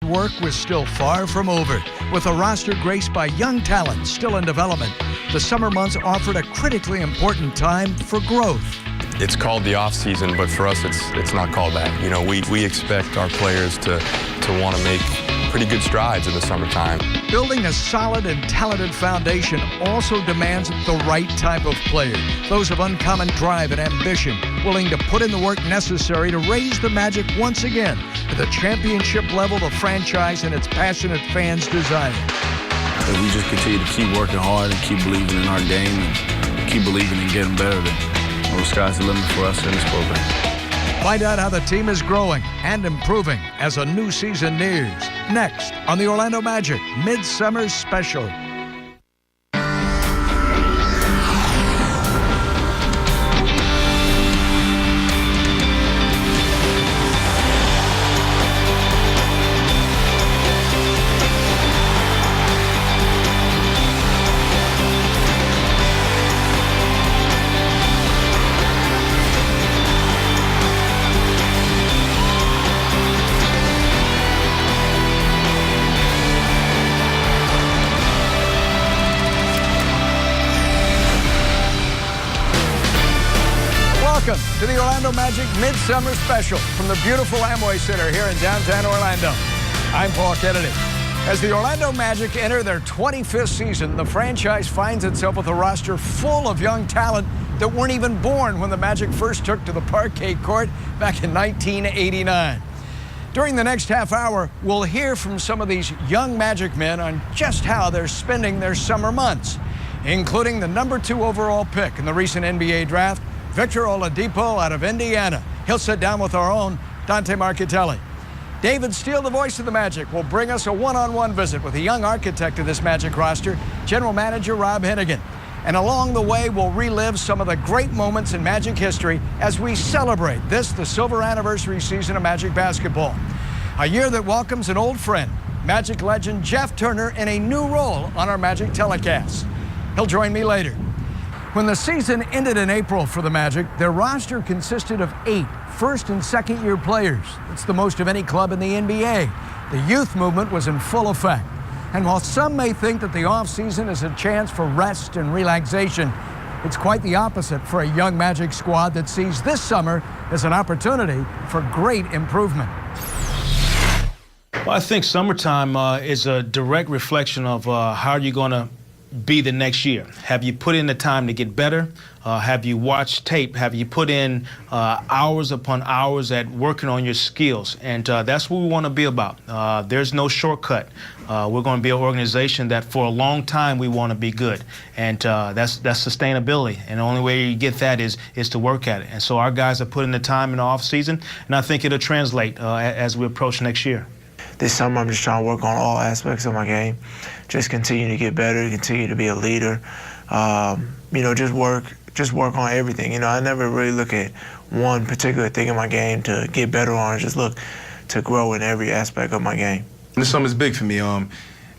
Work was still far from over. With a roster graced by young talent still in development, the summer months offered a critically important time for growth. It's called the off-season, but for us, it's not called that. You know, we expect our players to want to make pretty good strides in the summertime. Building a solid and talented foundation also demands the right type of player. Those of uncommon drive and ambition, willing to put in the work necessary to raise the Magic once again to the championship level the franchise and its passionate fans desire. If we just continue to keep working hard and keep believing in our game and keep believing in getting better, then the sky's the limit for us in this program. Find out how the team is growing and improving as a new season nears. Next on the Orlando Magic Midsummer Special. Welcome to the Orlando Magic Midsummer Special from the beautiful Amway Center here in downtown Orlando. I'm Paul Kennedy. As the Orlando Magic enter their 25th season, the franchise finds itself with a roster full of young talent that weren't even born when the Magic first took to the parquet court back in 1989. During the next half hour, we'll hear from some of these young Magic men on just how they're spending their summer months, including the #2 overall pick in the recent NBA draft, Victor Oladipo out of Indiana. He'll sit down with our own Dante Marchitelli. David Steele, the voice of the Magic, will bring us a one-on-one visit with the young architect of this Magic roster, General Manager Rob Hennigan. And along the way, we'll relive some of the great moments in Magic history as we celebrate this, the silver anniversary season of Magic basketball. A year that welcomes an old friend, Magic legend Jeff Turner, in a new role on our Magic telecasts. He'll join me later. When the season ended in April for the Magic, their roster consisted of 8 first- and second-year players. It's the most of any club in the NBA. The youth movement was in full effect. And while some may think that the offseason is a chance for rest and relaxation, it's quite the opposite for a young Magic squad that sees this summer as an opportunity for great improvement. Well, I think summertime is a direct reflection of how you're going to be the next year. Have you put in the time to get better? Have you watched tape? Have you put in hours upon hours at working on your skills? And that's what we want to be about. There's no shortcut. We're going to be an organization that for a long time we want to be good. And that's sustainability. And the only way you get that is to work at it. And so our guys are putting the time in the off season, and I think it'll translate as we approach next year. This summer, I'm just trying to work on all aspects of my game. Just continue to get better, continue to be a leader. You know, just work on everything. You know, I never really look at one particular thing in my game to get better on. Just look to grow in every aspect of my game. This summer's big for me.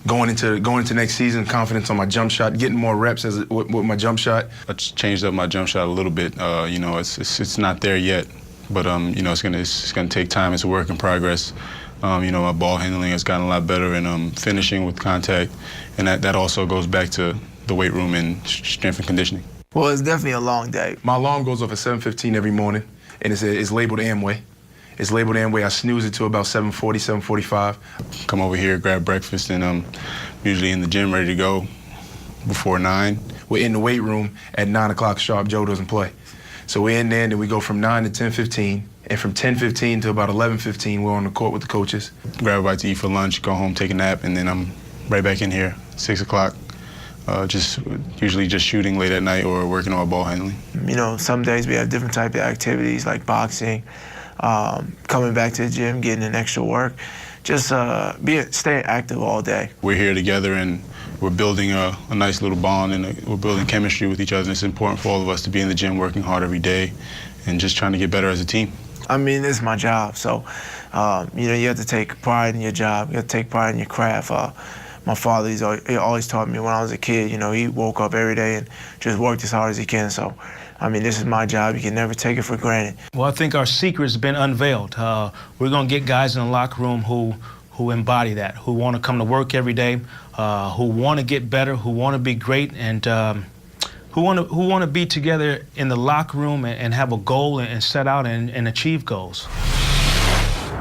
Going into next season, confidence on my jump shot, getting more reps with my jump shot. I changed up my jump shot a little bit. You know, it's not there yet, but you know, it's gonna take time. It's a work in progress. You know, my ball handling has gotten a lot better, and finishing with contact, and that also goes back to the weight room and strength and conditioning. Well, it's definitely a long day. My alarm goes off at 7:15 every morning, and it's labeled Amway. It's labeled Amway. I snooze it to about 7:40, 7:45. Come over here, grab breakfast, and I'm usually in the gym ready to go before 9. We're in the weight room at 9 o'clock sharp. Joe doesn't play. So we're in there, and then we go from 9 to 10:15. And from 10:15 to about 11:15, we're on the court with the coaches. Grab a bite to eat for lunch, go home, take a nap, and then I'm right back in here, 6 o'clock. Usually just shooting late at night or working on my ball handling. You know, some days we have different types of activities like boxing, coming back to the gym, getting in extra work, just staying active all day. We're here together, and we're building a nice little bond, and we're building chemistry with each other. And it's important for all of us to be in the gym working hard every day and just trying to get better as a team. I mean, it's my job, so you know, you have to take pride in your job. You have to take pride in your craft. My father, he always taught me when I was a kid, you know, he woke up every day and just worked as hard as he can. So, I mean, this is my job. You can never take it for granted. Well, I think our secret's been unveiled. We're going to get guys in the locker room who who embody that, who want to come to work every day, who want to get better, who want to be great, and who want to be together in the locker room and have a goal and set out and achieve goals.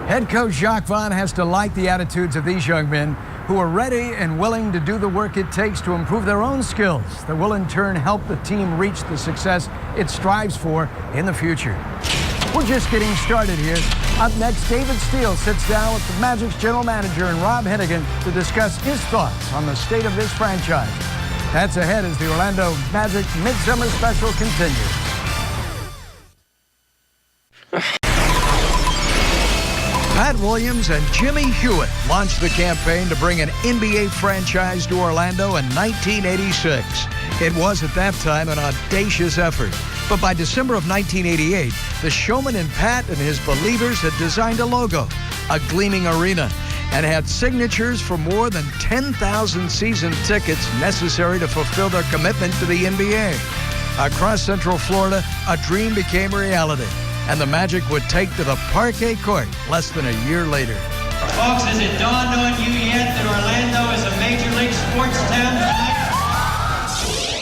Head coach Jacques Vaughn has to like the attitudes of these young men who are ready and willing to do the work it takes to improve their own skills that will in turn help the team reach the success it strives for in the future. We're just getting started here. Up next, David Steele sits down with the Magic's general manager and Rob Hennigan to discuss his thoughts on the state of this franchise. That's ahead as the Orlando Magic Midsummer Special continues. Pat Williams and Jimmy Hewitt launched the campaign to bring an NBA franchise to Orlando in 1986. It was at that time an audacious effort. But by December of 1988, the showman in Pat and his believers had designed a logo, a gleaming arena, and had signatures for more than 10,000 season tickets necessary to fulfill their commitment to the NBA. Across Central Florida, a dream became reality, and the Magic would take to the parquet court less than a year later. Folks, has it dawned on you yet that Orlando is a major league sports town tonight?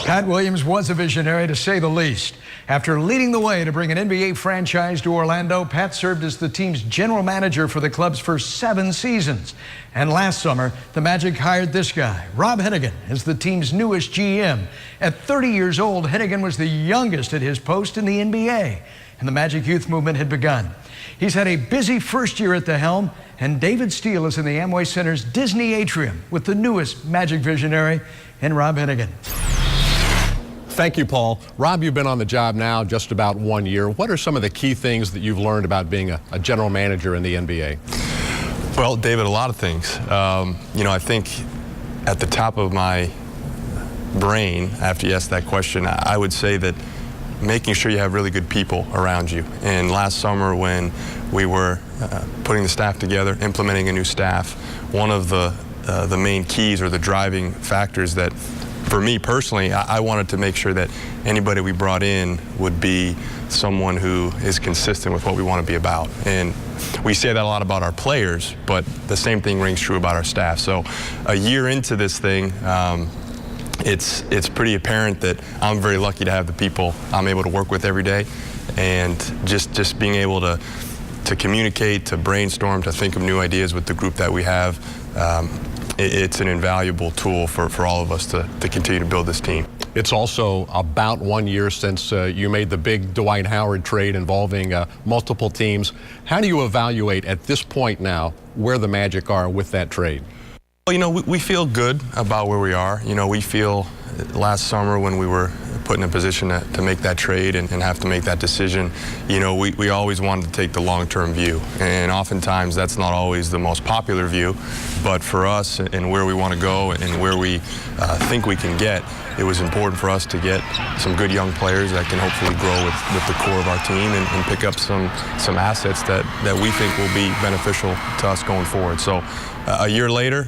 Pat Williams was a visionary, to say the least. After leading the way to bring an NBA franchise to Orlando, Pat served as the team's general manager for the club's first 7 seasons. And last summer, the Magic hired this guy, Rob Hennigan, as the team's newest GM. At 30 years old, Hennigan was the youngest at his post in the NBA, and the Magic youth movement had begun. He's had a busy first year at the helm, and David Steele is in the Amway Center's Disney Atrium with the newest Magic visionary and Rob Hennigan. Thank you, Paul. Rob, you've been on the job now just about 1 year. What are some of the key things that you've learned about being a general manager in the NBA? Well, David, a lot of things. I think at the top of my brain, after you asked that question, I would say that making sure you have really good people around you. And last summer when we were putting the staff together, implementing a new staff, one of the main keys or the driving factors that for me personally, I wanted to make sure that anybody we brought in would be someone who is consistent with what we want to be about. And we say that a lot about our players, but the same thing rings true about our staff. So a year into this thing, it's pretty apparent that I'm very lucky to have the people I'm able to work with every day, and just being able to communicate, to brainstorm, to think of new ideas with the group that we have. It's an invaluable tool for all of us to continue to build this team. It's also about 1 year since you made the big Dwight Howard trade involving multiple teams. How do you evaluate at this point now where the Magic are with that trade? Well, we feel good about where we are. We feel last summer when we were put in a position to make that trade and have to make that decision, we always wanted to take the long-term view. And oftentimes that's not always the most popular view, but for us and where we want to go and where we think we can get, it was important for us to get some good young players that can hopefully grow with the core of our team and pick up some assets that we think will be beneficial to us going forward. So a year later,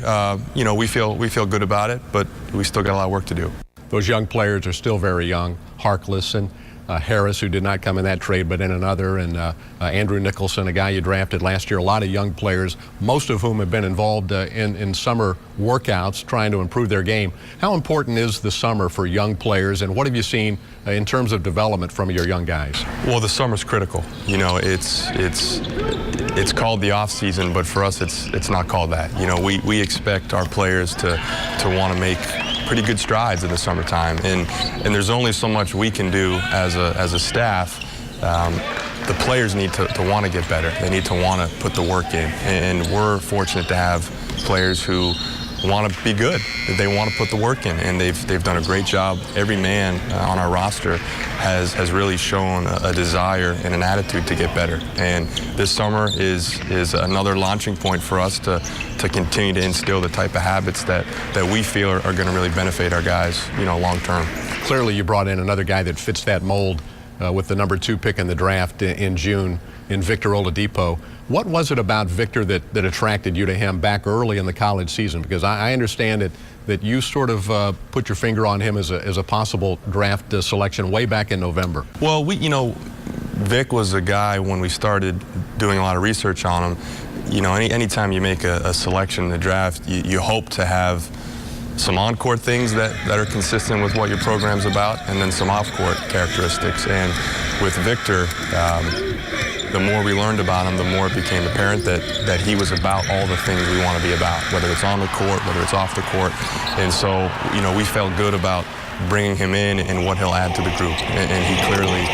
we feel good about it, but we still got a lot of work to do. Those young players are still very young. Harkless and Harris, who did not come in that trade but in another, and Andrew Nicholson, a guy you drafted last year. A lot of young players, most of whom have been involved in summer workouts trying to improve their game. How important is the summer for young players, and what have you seen in terms of development from your young guys? Well, the summer's critical. It's called the off-season, but for us it's not called that. We expect our players to want to make pretty good strides in the summertime, and there's only so much we can do as a staff. The players need to want to get better. They need to want to put the work in, and we're fortunate to have players who want to be good. They want to put the work in, and they've done a great job. Every man on our roster has really shown a desire and an attitude to get better. And this summer is another launching point for us to continue to instill the type of habits that we feel are going to really benefit our guys, long term. Clearly, you brought in another guy that fits that mold with the number 2 pick in the draft in June in Victor Oladipo. What was it about Victor that attracted you to him back early in the college season? Because I understand that you sort of put your finger on him as a possible draft selection way back in November. Well, Vic was a guy when we started doing a lot of research on him. you know, anytime you make a selection in the draft, you hope to have some on-court things that are consistent with what your program's about, and then some off-court characteristics. And with Victor, the more we learned about him, the more it became apparent that he was about all the things we want to be about, whether it's on the court, whether it's off the court. And so, you know, we felt good about bringing him in and what he'll add to the group. And he clearly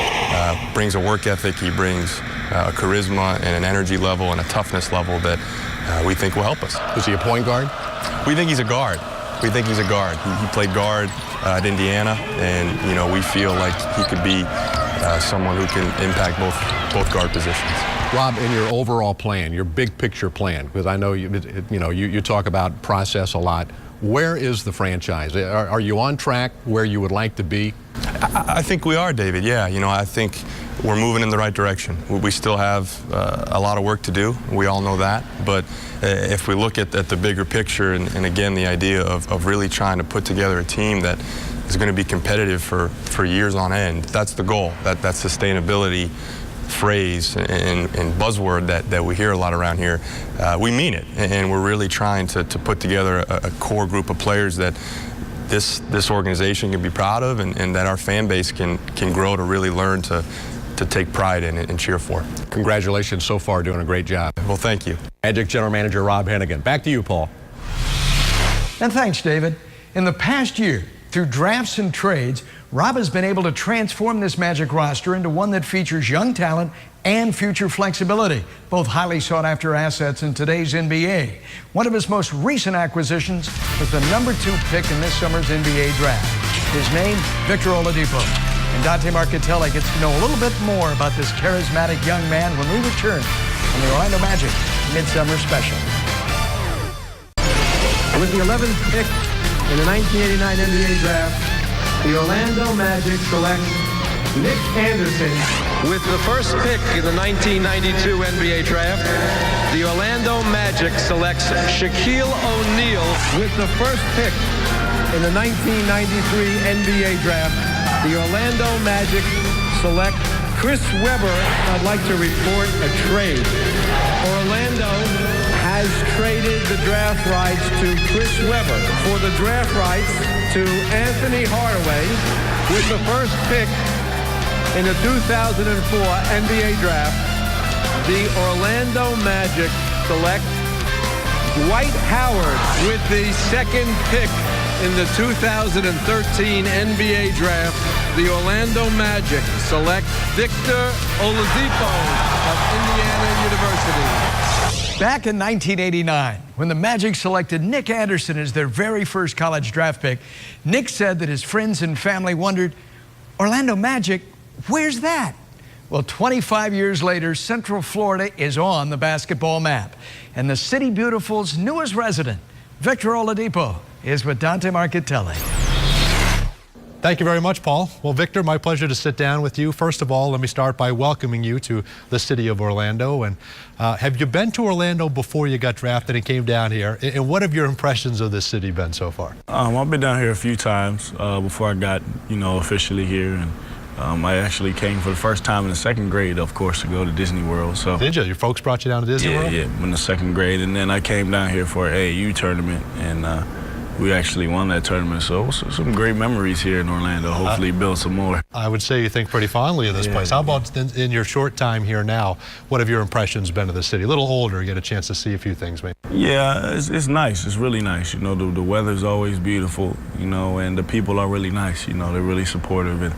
brings a work ethic, he brings a charisma and an energy level and a toughness level that we think will help us. Is he a point guard? We think he's a guard. We think he's a guard. He played guard at Indiana, and you know, we feel like he could be someone who can impact both guard positions. Rob, in your overall plan, your big picture plan, because I know you talk about process a lot. Where is the franchise? Are you on track where you would like to be? I think we are, David. Yeah, you know, I think we're moving in the right direction. We still have a lot of work to do. We all know that. But if we look at the bigger picture, and again, the idea of really trying to put together a team that is going to be competitive for years on end, that's the goal. That sustainability phrase and buzzword that we hear a lot around here, we mean it. And we're really trying to put together a core group of players that this organization can be proud of, and that our fan base can grow to really learn to take pride in it and cheer for. Congratulations so far, doing a great job. Well, thank you. Magic General Manager Rob Hennigan. Back to you, Paul. And thanks, David. In the past year, through drafts and trades, Rob has been able to transform this Magic roster into one that features young talent and future flexibility, both highly sought-after assets in today's NBA. One of his most recent acquisitions was the #2 pick in this summer's NBA draft. His name, Victor Oladipo. And Dante Marchitelli gets to know a little bit more about this charismatic young man when we return on the Orlando Magic Midsummer Special. With the 11th pick in the 1989 NBA draft, the Orlando Magic select Nick Anderson. With the first pick in the 1992 NBA draft, the Orlando Magic selects Shaquille O'Neal. With the first pick in the 1993 NBA draft, the Orlando Magic select Chris Webber. I'd like to report a trade. Orlando has traded the draft rights to Chris Webber for the draft rights to Anthony Hardaway. With the first pick in the 2004 NBA draft, the Orlando Magic select Dwight Howard. With the second pick in the 2013 NBA draft, the Orlando Magic select Victor Oladipo of Indiana University. Back in 1989, when the Magic selected Nick Anderson as their very first college draft pick, Nick said that his friends and family wondered, Orlando Magic, where's that? Well, 25 years later, Central Florida is on the basketball map. And the City Beautiful's newest resident, Victor Oladipo, is with Dante Marchitelli. Thank you very much, Paul. Well, Victor, my pleasure to sit down with you. First of all, let me start by welcoming you to the city of Orlando. And have you been to Orlando before you got drafted and came down here? And what have your impressions of this city been so far? I've been down here a few times before I got, officially here. And I actually came for the first time in the second grade, of course, to go to Disney World. So did you? Your folks brought you down to Disney World? Yeah, in the second grade. And then I came down here for an AAU tournament, and we actually won that tournament. So some great memories here in Orlando. Hopefully build some more. I would say you think pretty fondly of this place. How about in your short time here now, what have your impressions been of the city? A little older, you get a chance to see a few things, maybe. Yeah, it's nice. It's really nice. The weather's always beautiful, and the people are really nice. They're really supportive, and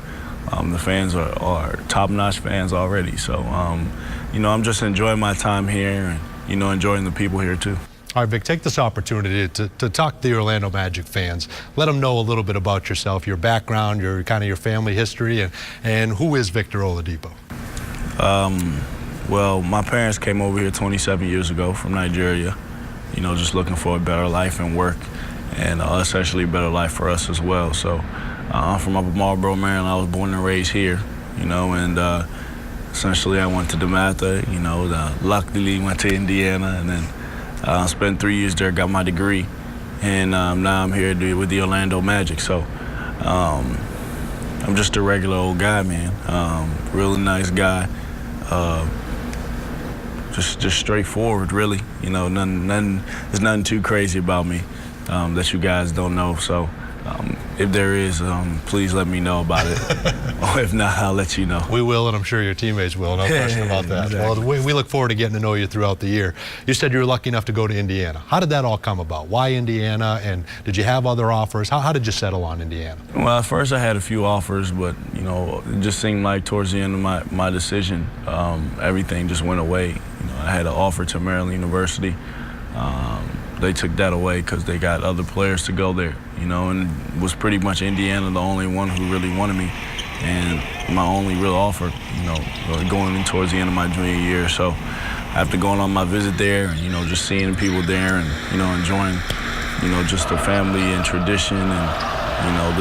the fans are top-notch fans already. So, I'm just enjoying my time here and, enjoying the people here too. All right, Vic, take this opportunity to talk to the Orlando Magic fans. Let them know a little bit about yourself, your background, your family history, and who is Victor Oladipo? Well, my parents came over here 27 years ago from Nigeria, just looking for a better life and work, and essentially a better life for us as well. So I'm from up in Marlboro, Maryland. I was born and raised here, and essentially I went to DeMatha, luckily went to Indiana, and then spent 3 years there, got my degree, and now I'm here with the Orlando Magic. So I'm just a regular old guy, man. Really nice guy. just straightforward, really. You know, there's nothing too crazy about me that you guys don't know. So if there is, please let me know about it. Or if not, I'll let you know. We will, and I'm sure your teammates will. No question about that. Exactly. Well, we look forward to getting to know you throughout the year. You said you were lucky enough to go to Indiana. How did that all come about? Why Indiana? And did you have other offers? How did you settle on Indiana? Well, at first I had a few offers, but you know, it just seemed like towards the end of my decision, everything just went away. You know, I had an offer to Maryland University. They took that away because they got other players to go there, you know, and it was pretty much Indiana the only one who really wanted me, and my only real offer, you know, going in towards the end of my junior year. So after going on my visit there, and, you know, just seeing the people there and, you know, enjoying, you know, just the family and tradition and, you know,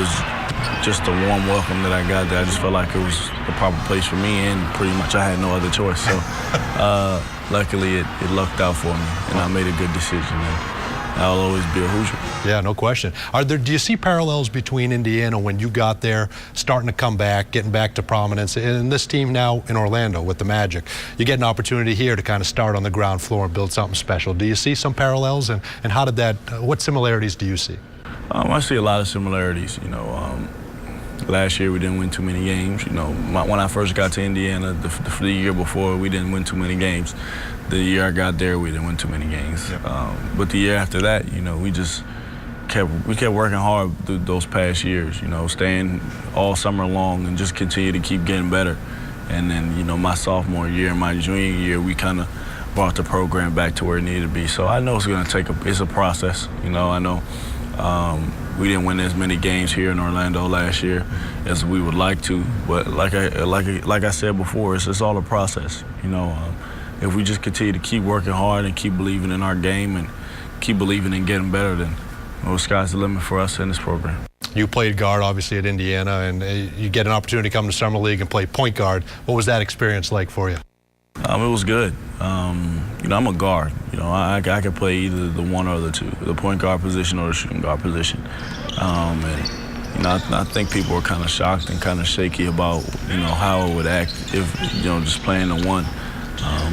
just the warm welcome that I got there, I just felt like it was the proper place for me, and pretty much I had no other choice. So luckily it lucked out for me, and I made a good decision. And I'll always be a Hoosier. Yeah, no question. Do you see parallels between Indiana when you got there, starting to come back, getting back to prominence, and this team now in Orlando with the Magic? You get an opportunity here to kind of start on the ground floor and build something special. Do you see some parallels, and how did that, what similarities do you see? I see a lot of similarities. You know, last year we didn't win too many games. You know, when I first got to Indiana, the year before, we didn't win too many games. The year I got there, we didn't win too many games. Yep. But the year after that, you know, we kept working hard through those past years. You know, staying all summer long and just continue to keep getting better. And then, you know, my sophomore year, my junior year, we kind of brought the program back to where it needed to be. So I know it's going to take it's a process. You know, I know we didn't win as many games here in Orlando last year as we would like to. But like I said before, it's all a process. You know, if we just continue to keep working hard and keep believing in our game and keep believing in getting better, then the sky's the limit for us in this program. You played guard, obviously, at Indiana, and you get an opportunity to come to Summer League and play point guard. What was that experience like for you? It was good. You know, I'm a guard. You know, I can play either the one or the two, the point guard position or the shooting guard position. And, you know, I think people were kind of shocked and kind of shaky about, you know, how I would act if, you know, just playing the one.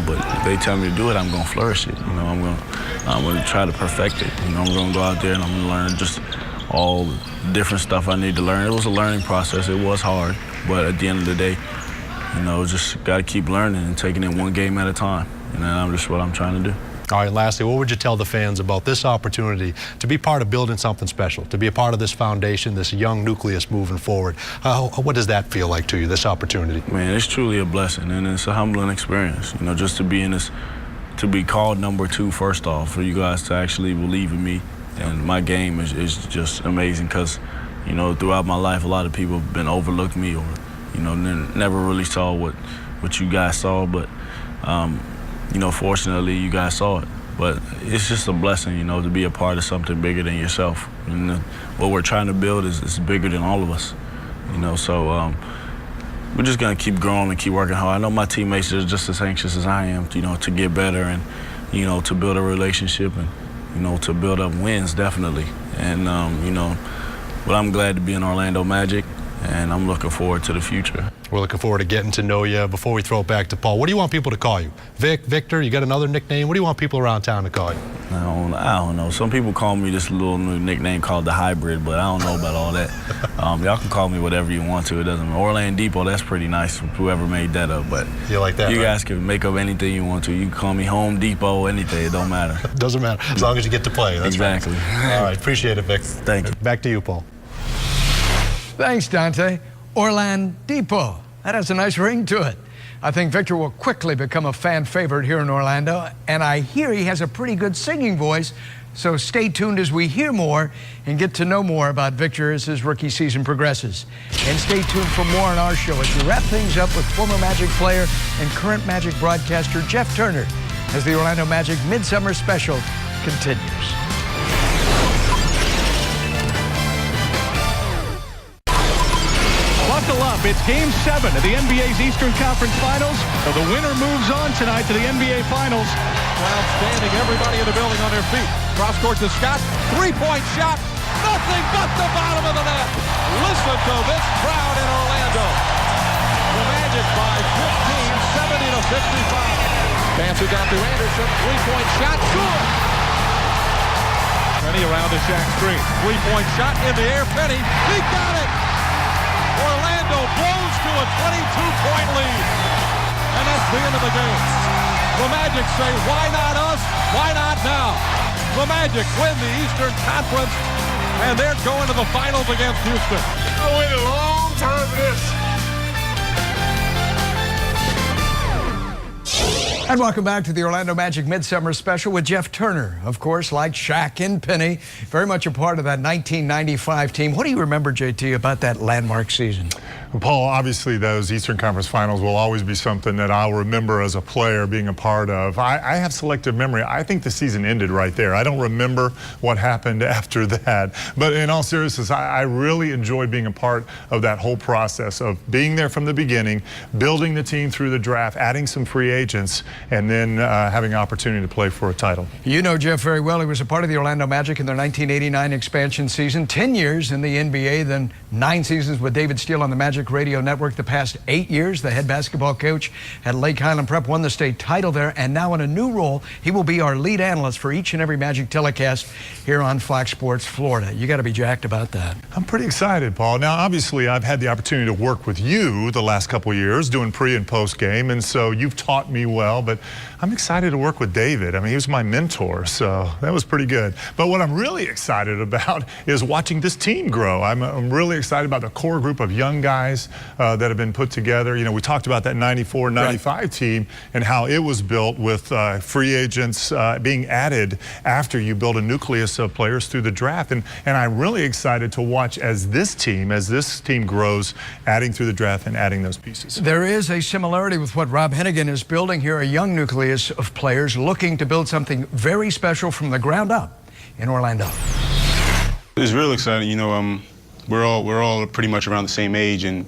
But if they tell me to do it, I'm going to flourish it. You know, I'm going to try to perfect it. You know, I'm going to go out there and I'm going to learn just all the different stuff I need to learn. It was a learning process. It was hard, but at the end of the day, you know, just got to keep learning and taking it one game at a time. And that's just what I'm trying to do. All right, lastly, what would you tell the fans about this opportunity to be part of building something special, to be a part of this foundation, this young nucleus moving forward? What does that feel like to you, this opportunity? Man, it's truly a blessing, and it's a humbling experience. You know, just to be in this, to be called number 2, first off, for you guys to actually believe in me and my game is just amazing because, you know, throughout my life, a lot of people have been overlooked me or, you know, never really saw what you guys saw, but you know, fortunately, you guys saw it. But it's just a blessing, you know, to be a part of something bigger than yourself. And what we're trying to build is bigger than all of us, you know. So we're just gonna keep growing and keep working hard. I know my teammates are just as anxious as I am, you know, to get better and, you know, to build a relationship and, you know, to build up wins, definitely. And you know, but I'm glad to be in Orlando Magic, and I'm looking forward to the future. We're looking forward to getting to know you. Before we throw it back to Paul, what do you want people to call you? Vic, Victor, you got another nickname? What do you want people around town to call you? I don't know. Some people call me this little new nickname called the Hybrid, but I don't know about all that. Y'all can call me whatever you want to. It doesn't matter. Oladipo, that's pretty nice, whoever made that up. But you like that, you right? guys can make up anything you want to. You can call me Home Depot, anything. It don't matter. Doesn't matter, as long as you get to play. That's exactly. Right. All right, appreciate it, Vic. Thank you. Back to you, Paul. Thanks, Dante. Orlandipo. That has a nice ring to it. I think Victor will quickly become a fan favorite here in Orlando, and I hear he has a pretty good singing voice, so stay tuned as we hear more and get to know more about Victor as his rookie season progresses. And stay tuned for more on our show as we wrap things up with former Magic player and current Magic broadcaster Jeff Turner as the Orlando Magic Midsummer Special continues. Buckle up. It's Game 7 of the NBA's Eastern Conference Finals. So the winner moves on tonight to the NBA Finals. Crowd standing, everybody in the building on their feet. Cross court to Scott. Three-point shot. Nothing but the bottom of the net. Listen to this crowd in Orlando. The Magic by 15, 70-55. Pass it down to Anderson. Three-point shot. Good. Penny around the Shaq screen. Three-point shot in the air. Penny. He got it. Orlando blows to a 22-point lead. And that's the end of the game. The Magic say, why not us? Why not now? The Magic win the Eastern Conference, and they're going to the finals against Houston. I waited a long time for this. And welcome back to the Orlando Magic Midsummer Special with Jeff Turner. Of course, like Shaq and Penny, very much a part of that 1995 team. What do you remember, JT, about that landmark season? Well, Paul, obviously those Eastern Conference Finals will always be something that I'll remember as a player being a part of. I have selective memory. I think the season ended right there. I don't remember what happened after that. But in all seriousness, I really enjoyed being a part of that whole process of being there from the beginning, building the team through the draft, adding some free agents, and then having an opportunity to play for a title. You know Jeff very well. He was a part of the Orlando Magic in their 1989 expansion season, 10 years in the NBA, then 9 seasons with David Steele on the Magic Radio Network. The past 8 years, the head basketball coach at Lake Highland Prep, won the state title there, and now in a new role, he will be our lead analyst for each and every Magic telecast here on Fox Sports Florida. You got to be jacked about that. I'm pretty excited, Paul. Now, obviously, I've had the opportunity to work with you the last couple of years doing pre and post game, and so you've taught me well, but I'm excited to work with David. I mean, he was my mentor, so that was pretty good. But what I'm really excited about is watching this team grow. I'm really excited about the core group of young guys that have been put together. You know, we talked about that 94-95 team and how it was built with free agents being added after you build a nucleus of players through the draft. And I'm really excited to watch as this team grows, adding through the draft and adding those pieces. There is a similarity with what Rob Hennigan is building here, a young nucleus of players looking to build something very special from the ground up in Orlando. It's real exciting. You know, we're all pretty much around the same age, and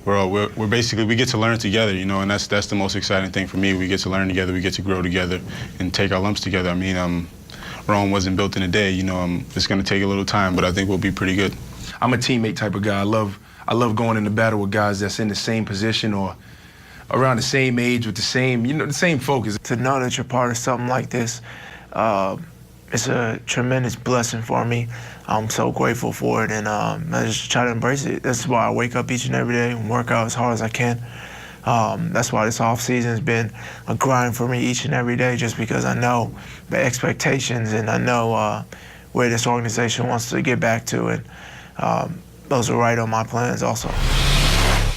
we're basically, we get to learn together, you know, and that's the most exciting thing for me. We get to learn together, we get to grow together, and take our lumps together. I mean, Rome wasn't built in a day. You know, it's going to take a little time, but I think we'll be pretty good. I'm a teammate type of guy. I love going into battle with guys that's in the same position or around the same age with the same, the same focus. To know that you're part of something like this, it's a tremendous blessing for me. I'm so grateful for it, and I just try to embrace it. That's why I wake up each and every day and work out as hard as I can. That's why this offseason has been a grind for me each and every day, just because I know the expectations and I know where this organization wants to get back to, and those are right on my plans also.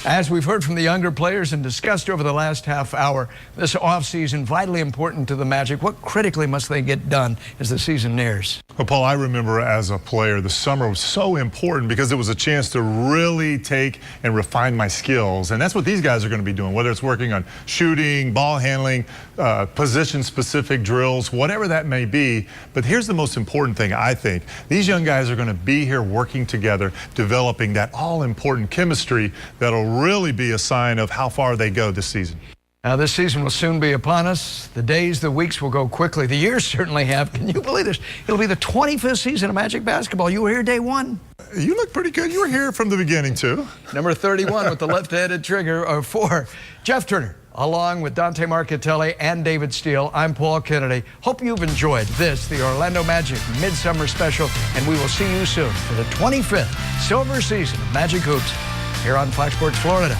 As we've heard from the younger players and discussed over the last half hour, this offseason vitally important to the Magic. What critically must they get done as the season nears? Well, Paul, I remember as a player, the summer was so important because it was a chance to really take and refine my skills. And that's what these guys are going to be doing, whether it's working on shooting, ball handling, position-specific drills, whatever that may be. But here's the most important thing, I think. These young guys are going to be here working together, developing that all-important chemistry that'll really be a sign of how far they go this season. Now, this season will soon be upon us. The days, the weeks will go quickly. The years certainly have. Can you believe this? It'll be the 25th season of Magic basketball. You were here day one. You look pretty good. You were here from the beginning, too. Number 31 with the left-handed trigger for Jeff Turner, along with Dante Marchitelli and David Steele. I'm Paul Kennedy. Hope you've enjoyed this, the Orlando Magic Midsummer Special, and we will see you soon for the 25th silver season of Magic Hoops here on Fox Sports Florida.